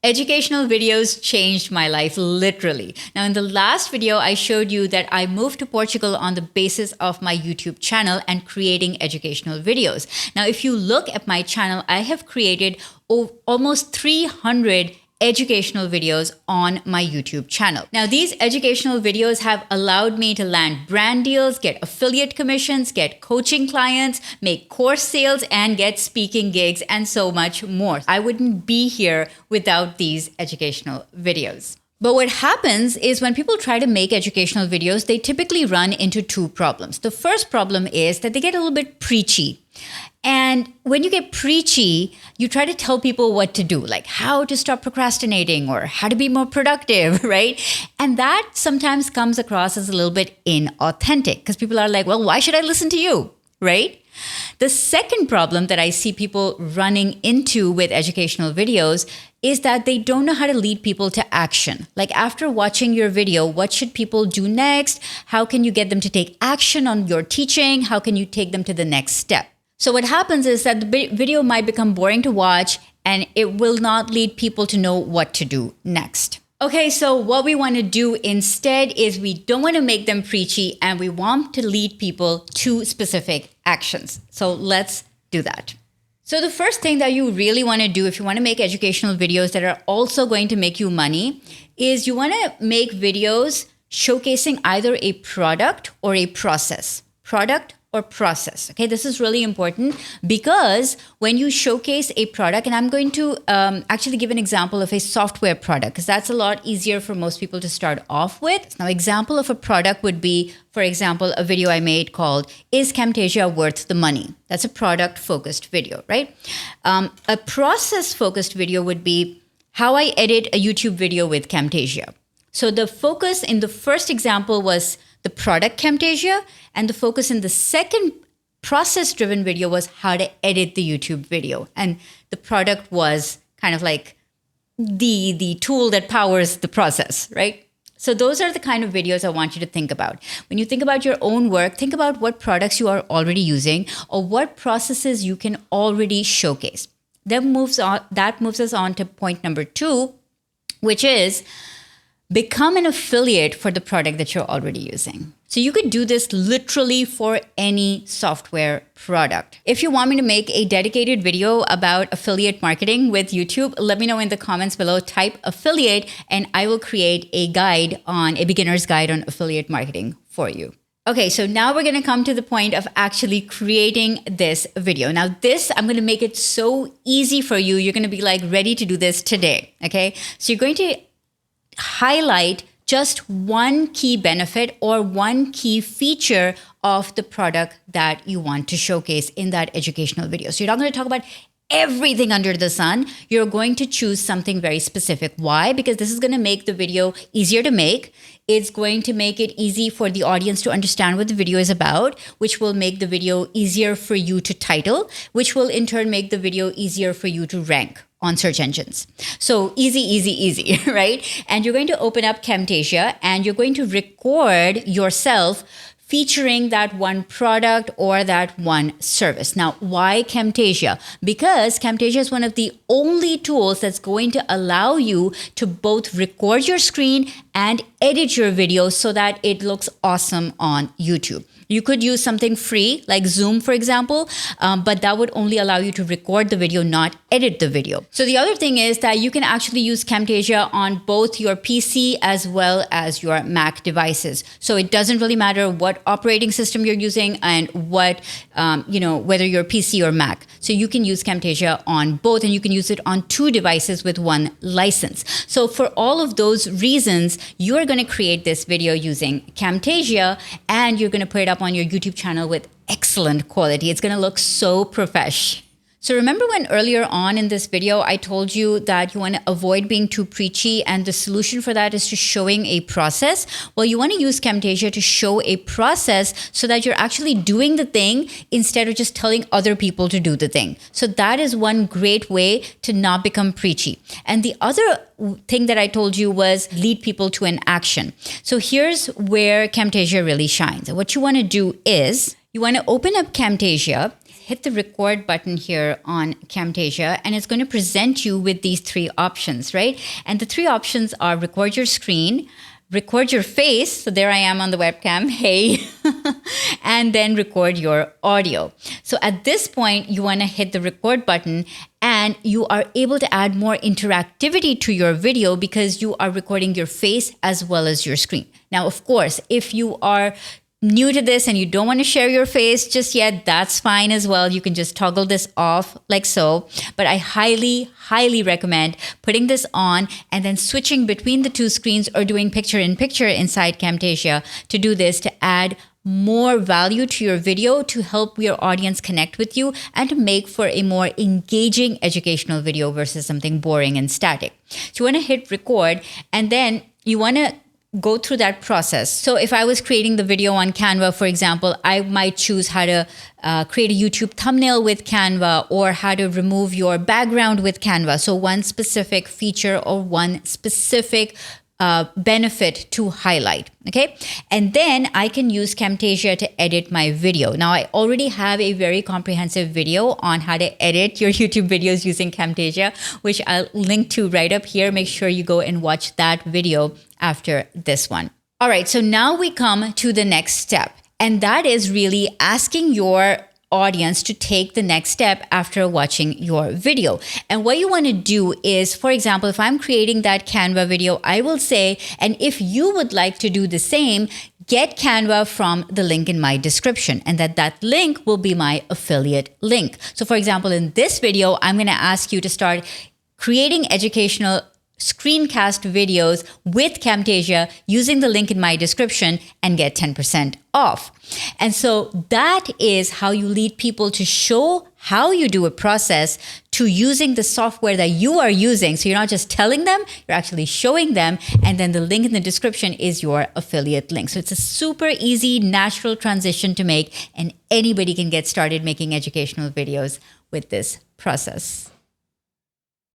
Educational videos changed my life, literally. Now, in the last video, I showed you that I moved to Portugal on the basis of my YouTube channel and creating educational videos. Now, if you look at my channel, I have created almost 300 educational videos on my YouTube channel. Now, these educational videos have allowed me to land brand deals, get affiliate commissions, get coaching clients, make course sales, and get speaking gigs, and so much more. I wouldn't be here without these educational videos. But what happens is when people try to make educational videos, they typically run into two problems. The first problem is that they get a little bit preachy. And when you get preachy, you try to tell people what to do, like how to stop procrastinating or how to be more productive, right? And that sometimes comes across as a little bit inauthentic because people are like, well, why should I listen to you, right? The second problem that I see people running into with educational videos is that they don't know how to lead people to action. Like after watching your video, what should people do next? How can you get them to take action on your teaching? How can you take them to the next step? So what happens is that the video might become boring to watch and it will not lead people to know what to do next. Okay, so what we want to do instead is we don't want to make them preachy and we want to lead people to specific actions. So let's do that. So the first thing that you really want to do if you want to make educational videos that are also going to make you money is you want to make videos showcasing either a product or a process. Product or process. Okay, this is really important because when you showcase a product, and I'm going to actually give an example of a software product because that's a lot easier for most people to start off with. Now, example of a product would be, for example, a video I made called, Is Camtasia Worth the Money? That's a product-focused video, right? A process-focused video would be how I edit a YouTube video with Camtasia. So the focus in the first example was the product Camtasia, and the focus in the second process-driven video was how to edit the YouTube video. And the product was kind of like the tool that powers the process, right? So those are the kind of videos I want you to think about. When you think about your own work, think about what products you are already using or what processes you can already showcase. That moves us on to point number 2, which is become an affiliate for the product that you're already using. So you could do this literally for any software product. If you want me to make a dedicated video about affiliate marketing with YouTube, let me know in the comments below, type affiliate, and I will create a beginner's guide on affiliate marketing for you. Okay, so now we're gonna come to the point of actually creating this video. Now this, I'm gonna make it so easy for you. You're gonna be like ready to do this today, okay? So you're going to highlight just one key benefit or one key feature of the product that you want to showcase in that educational video. So you're not going to talk about everything under the sun. You're going to choose something very specific. Why? Because this is going to make the video easier to make. It's going to make it easy for the audience to understand what the video is about, which will make the video easier for you to title, which will in turn make the video easier for you to rank on search engines. So easy, right? And you're going to open up Camtasia and you're going to record yourself featuring that one product or that one service. Now, why Camtasia? Because Camtasia is one of the only tools that's going to allow you to both record your screen and edit your video so that it looks awesome on YouTube. You could use something free like Zoom, for example, but that would only allow you to record the video, not edit the video. So the other thing is that you can actually use Camtasia on both your PC as well as your Mac devices. So it doesn't really matter what operating system you're using and what, whether you're PC or Mac. So you can use Camtasia on both and you can use it on 2 devices with 1 license. So for all of those reasons, you're going to create this video using Camtasia and you're going to put it up on your YouTube channel with excellent quality. It's going to look so profesh. So remember when earlier on in this video, I told you that you want to avoid being too preachy and the solution for that is to showing a process? Well, you want to use Camtasia to show a process so that you're actually doing the thing instead of just telling other people to do the thing. So that is one great way to not become preachy. And the other thing that I told you was lead people to an action. So here's where Camtasia really shines. And what you want to do is you want to open up Camtasia, hit the record button here on Camtasia, and it's going to present you with these three options, right? And the three options are record your screen, record your face, so there I am on the webcam, hey, and then record your audio. So at this point, you want to hit the record button, and you are able to add more interactivity to your video because you are recording your face as well as your screen. Now, of course, if you are new to this and you don't want to share your face just yet, that's fine as well. You can just toggle this off like so. But I highly, highly recommend putting this on and then switching between the two screens or doing picture-in-picture inside Camtasia to do this, to add more value to your video, to help your audience connect with you, and to make for a more engaging educational video versus something boring and static. So you want to hit record, and then you want to go through that process. So if I was creating the video on Canva, for example, I might choose how to create a YouTube thumbnail with Canva, or how to remove your background with Canva. So one specific feature or one specific benefit to highlight, okay? And then I can use Camtasia to edit my video. Now, I already have a very comprehensive video on how to edit your YouTube videos using Camtasia, which I'll link to right up here. Make sure you go and watch that video after this one. All right, so now we come to the next step, and that is really asking your audience to take the next step after watching your video. And what you want to do is, for example, if I'm creating that Canva video, I will say, and if you would like to do the same, get Canva from the link in my description, and that link will be my affiliate link. So for example, in this video, I'm going to ask you to start creating educational screencast videos with Camtasia using the link in my description and get 10% off. And so that is how you lead people to show how you do a process to using the software that you are using. So you're not just telling them, you're actually showing them. And then the link in the description is your affiliate link. So it's a super easy, natural transition to make, and anybody can get started making educational videos with this process.